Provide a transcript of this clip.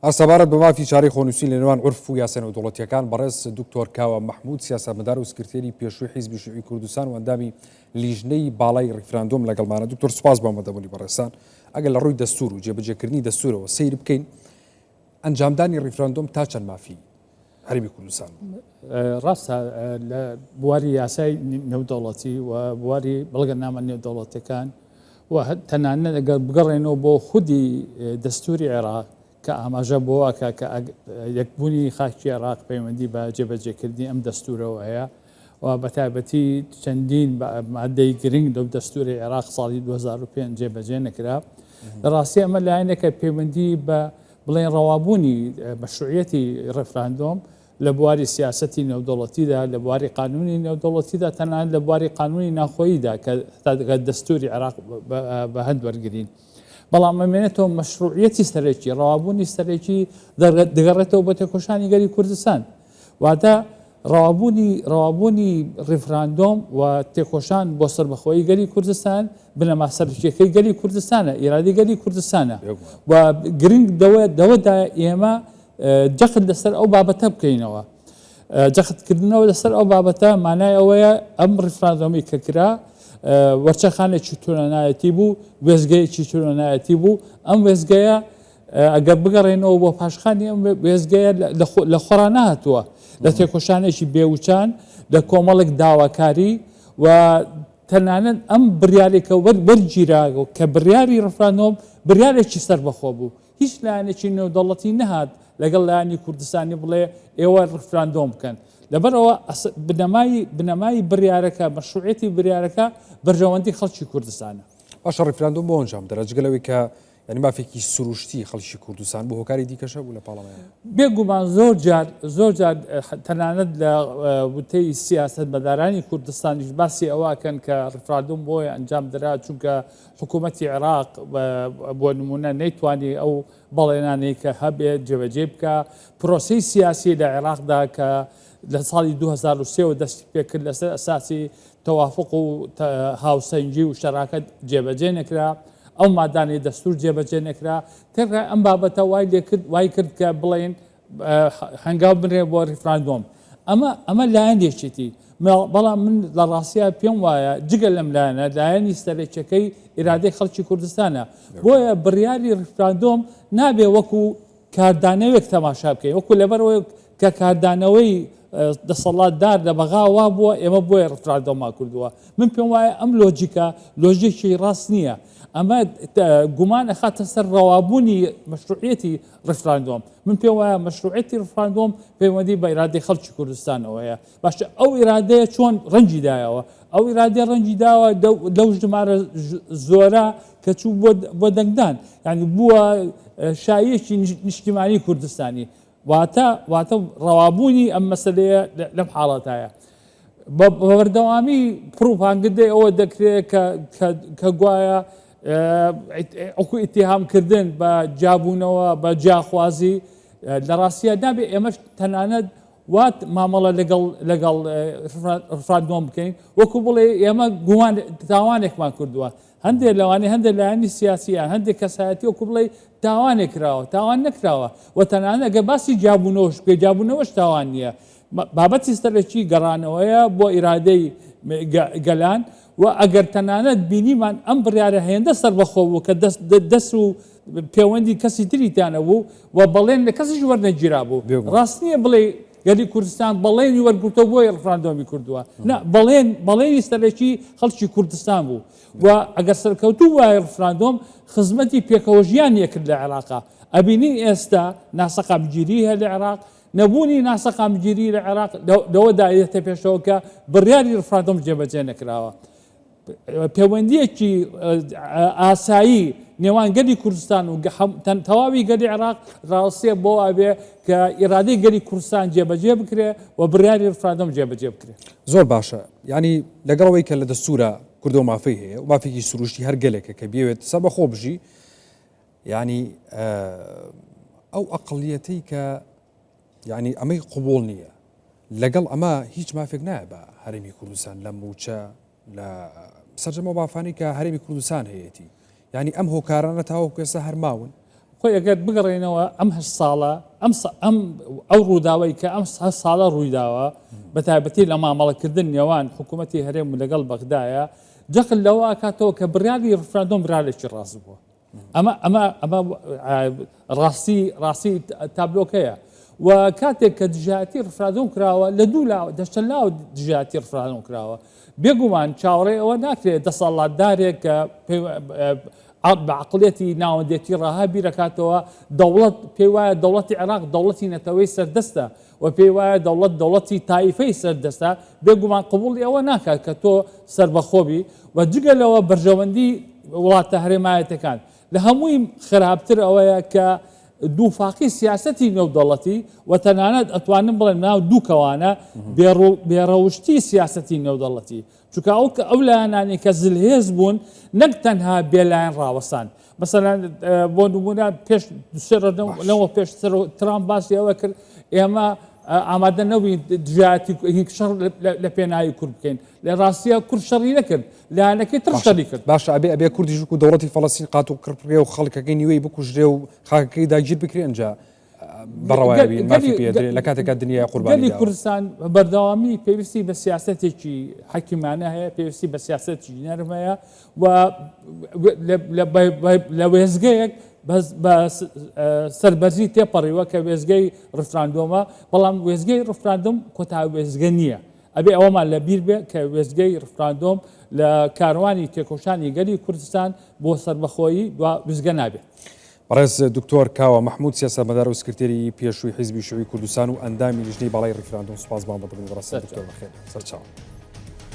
ئاسەبارەت بە مافی چارەی خۆنووسی لە نێوان عورف و یاسە نێودەوڵەتیەکان بەڕێز دکتۆر کاوە مەحموود سیاسەتمەدار و سکرتێری پێشووی حیزبی شوعی کوردستان و ئەندامی لیژنەی باڵای ڕیفراندۆم لەگەڵمانە. دکتۆر سوپاس بەمەدەبوونی بەڕێستان. ئەگەر لە ڕووی دەستور و جێبەجێکردنی دەستورەوە سیر بکەین ئەنجامدانی ڕیفراندۆم تا چەند مافی هەرێمی کوردستان ڕاستە لە بواری یاسای نێودەوڵەتی و بواری بەڵگەنامە نێودەوڵەتەکان و تەنانەت ئەگەر بگەڕێنەوە بۆ خودی دەستوری عێراق کە ئاماژە بۆوەکە کە یەکبوونی خاکی عێراق پەیوەندی بە جێبەجێکردنی ئەم دەستورەوە هەیە و بەتایبەتی چەندین مادەی گرنگ لەو دەستوری عێراق ساڵی 2005 جێبەجێ نەکرا. لە ڕاستی ئەمە لایەنێکە پەیوەندی بە بڵێن ڕەوابوونی مەشروعیەتی ڕێفراندۆم لە بواری سیاسەتی نێودەوڵەتیدا لە بواری قانونی نێودەوڵەتیدا تەنانەت لە بواری قانونی ناخۆییدا کە دەستوری عێراق بە هەند وەرگرین. بەڵام ئەمێنێتەوە مەشروعیەتی سەرەکی ڕەوابوونی سەرەکی دەگەڕێتەوە بە تێکۆشانی گەلی کوردستان واتە ڕەوابوونی ڕیفراندۆم و تێکۆشان بۆ سەربەخۆیی گەلی کوردستان بنەما سەرچیەکەی گەلی کوردستانە ئیرادی گەلی کوردستانە و گرنگ دەوەدا ئێمە جەخت لەسەر ئەو بابەتە بکەینەوە. جەختکردنەوە لەسەر ئەو بابەتە مانای ئەوەیە ئەم ڕیفراندۆمی کە کرا وەرچەخانێکی تونەنایەتی بوو وێزگەیەکی تونەنایەتی بوو. ئەم وێزگەیە ئەگەر بگەڕێنەوە بۆ پاشخانی ئەم وێزگەیە لە خۆران نهاتووە لە تێکۆشانێکی بێوچان لە کۆمەڵێک داواکاری و تەنانەت ئەم بڕیارێکە وەرگیراوە کە بڕیاری ڕیفراندۆم بڕیارێکی سەربەخۆ بوو. هیچ لایەنێکی نێودەوڵەتی نەهات لەگەڵ لایەنی کوردستانی بڵێ ئێوە ڕیفراندۆم بکەن. لەبەرەوە بنەمای بڕیارەکە مەشروعیەتی بڕیارەکە بەرژەوەندی خەڵکی کوردستانە. باشە ڕیفراندۆم بۆ ئەنجام دەرا جگەلەوەی کە ینی مافێکی سروشتی خەڵکی کوردستان بۆ هۆکاری دیکەشە بوو لە پاڵەمانە. بێگومان زۆر جار تەنانەت لە وتەی سیاست بەدارانی کوردستانیش باسی ئەوەکەن کە ڕیفراندۆم بۆی ئەنجام دەرا چونکە حکوومەتی عێراق بۆ نمونە نەیتوانی ئەو بەڵێنانەی کە هەبێت جێبەجێ بکە پرۆسەی سیاسی لە عێراقدا کە لە ساڵی 2023 دەستی پێکرد لەسەر ئەساسی تەوافق و هاوسەنگی و شەراکەت جێبەجێ نەکرا. ئەو مادانی دەستور جێبەجێ نەکرا تێکرا ئەم بابەتە وای کرد کە بڵێن هەنگاو بنرێ بۆ ڕیفراندۆم. ئەمە لایەنێکێتی بەڵام من لە ڕاستیە پێم وایە جگە لەم لایەنە لایەنی سەرچەکەی ئیرادەی خەڵکی کوردستانە بۆیە بڕیاری ڕیفراندۆم نابێ وەکو کاردانەوەیەک تەماشا بکەین وەکو لەبەرەوەی کە کاردانەوەی دەسەڵاتدار لە بەغا وا بووە ئێمە بۆیە ڕیفراندۆممان کردووە. من پێم وایە ئەم لۆجیکی ڕاست نییە. ئەمە گومان ئەخاتە سەر ڕەوابوونی مەشروعیەتی ڕیفراندۆم. من پێم وایە مەشروعیەتی ڕیفراندۆم پەیوەندی بە ئیرادەی خەڵکی کوردستانەوەیە. باشە ئەو ئیرادەیە چۆن ڕەنگی دایەوە ئەو ئیرادەی ڕەنگی داوە لەو ژمارە زۆرە کە چوو بۆ دەنگدان یعنی بووە شایەکی نیشتیمانی کوردستانی واتە ڕەوابوونی ئەم مەسەلەیە لەم حاڵەتایە. بەوەردەوامی پروپاگەندەی ئەوە دەکرێت کە گوایە ئەوکو ئیتیهامکردن بە جابوونەوە بە جاخوازی لە ڕاستیە نابێت ئێمەش تەنانەت وات مامەڵە لەگەڵ ڕیفراندۆم بکەین وەکو بڵێ ئێمە گومان تاوانێکمان کردووە. هەندێک لەوانەیە هەندێک لایەنی سیاسیە هەندێک کەسایەتی وەکو بڵێ تاوانێک کراوە تاوان نەکراوە و تەنانەت ئەگە باسی جابوونەوەش بکەی جابوونەوەش تاوان نییە. بابەتی سەرەکی گەڕانەوەیە بۆ ئیرادەی گەلان و ئەگەر تەنانەت بینیمان ئەم بڕیارە هێندە سەربەخۆ بوو کە دەست و پەیوەندی کەسی تریتانە بوو و بەڵێن لە کەسیش وەرنەگیرا بوو. ڕاست نییە بڵێ گەلی کوردستان بەڵێنی وەرگرتەوە بۆی ڕیفراندۆمی کردووە. بەڵێنی سەرەکی خەڵکی کوردستان بوو و ئەگەر سەرکەوتوو وایە ڕیفراندۆم خزمەتی پێکەوەژیان یەکرد لە عێراقا. ئەبینی ئێستا ناسەقامگیری هەیە لە عێراق نەبوونی ناسەقامگیری لە عێراق لەوەدا دێتە پێشەوە کە بڕیاری ڕیفراندۆم جێبەجێ نەکراوە. پەیوەندیەکی ئاسایی نێوان گەلی کوردستان و تەواوی گەلی عێراق ڕاستیە بۆ ئەبێ کە ئیرادەی گەلی کوردستان جێبەجێ بکرێ و بڕیاری ڕیفراندۆم جێبەجێ بکرێت. زۆر باشە ینی لەگەڵەوەی کە لە دەستورە کوردۆ مافی هەیە و مافێکی سروشتی هەر گەلێکە کە بێوێت سەربەخۆ بژی ینی ئەو ئەقڵیەتەی کە یعنی ئەمەی قوبوڵ نییە لەگەڵ ئەمە هیچ مافێک نایە بە هەرێمی کوردستان لە موچە لە سەرجەمە بافانی کە هەرێمی کوردستان هەیەی یعنی ئەم هۆکارانە تاوەکو ئێستا هەرماون خۆی ئەگەر بگەڕێنەوە ئەم هەشت ساڵە ئەو ڕووداوەی کە ئەم هەشت ساڵە ڕوویداوە بە تایبەتی لە مامەڵەکردن نێوان حکوومەتی هەرێم و لەگەڵ بەغدایە جەقل لەوە ئاکاتەوە کە بڕیاری ڕفراندۆم برالێکی ڕاست بووە. ئەمە ڕاستی تابلۆکەیە و کاتێک کە دژایەتی ڕفراندۆم کراوە لە دوو لاوە دەشتە لاو دژایەتی ڕفراندۆم کراوە بێگومان چاوەڕێ ئەوە ناکرێت دەسەڵاتدارێک کە بعقلێتی ناوەندێتی ڕاها بیرەکاتەوە دەوڵەت پێی وایە دەوڵەتی عێراق دەوڵەتی نەتەوەی سەردەستە و پێی وایە دەوڵەتی تایفەی سەردەستە بێگومان قبوڵی ئەوە ناکات کە تۆ سربەخۆبی و جگەلەوە بەرژەوەندی وڵاتە هەرێمایەتەکان لە هەمووی خراپتر ئەوەیە کە دووفاقی سیاسەتی نێودەوڵەتی و تەنانەت ئەتوانم بڵێن ناو دوو کەوانە بێڕەوشتی سیاسەتی نێودەوڵەتی چونکە ئەو لایەنانی کە زلهێز بوون نەک تەنها بێلایەن ڕاوەسان مەسەلەن بۆ نمونە پێش ترامپ باسی ئەوە کرد ئێمە ئامادە نەبووین دژایەتی شەڕ لە پێناوی کورد بکەین لە ڕاستیە کورد شەڕی نەکرد لایەنەکەی تر شەڕی کرد باشە ئەبێ کوردیش و دەوڵەتی فەڵەستین قات و کڕپێ و خەڵکەکەی نیوەی بکوژرێ و خاکەکەی داگیر بکرێ ئەنجا بەڕەوایە مافی پێدرێت لە کاتێکا دنیای قوربانی کوردستان بەردەوامی پێویستی بە سیاسەتێکی حەکیمانە هەیە پێویستی بە سیاسەتی نەرم هەیە و لە وێزگەیەک بە سەربەرزی تێپەڕیوە کە وێزگەی ڕفراندۆمە بەڵام وێزگەی ڕفراندۆم کۆتا وێزگە نییە ئەبێ ئەوەمان لە بیر بێ کە وێزگەی ڕفراندۆم لە کاروانی تێکۆشانی گەلی کوردستان بۆ سەربەخۆیی وێزگە نابێت. بەڕێز دکتۆر کاوە محمود سیاسەتمەدار و سکرتێری پێشووی حیزبی شووی کوردستان و ئەندامی لیژنەی باڵای ڕیفراندۆم سوپاس بەڵام بەدەبن بەڕاستی دکتۆر بەخێر سەرچاوە.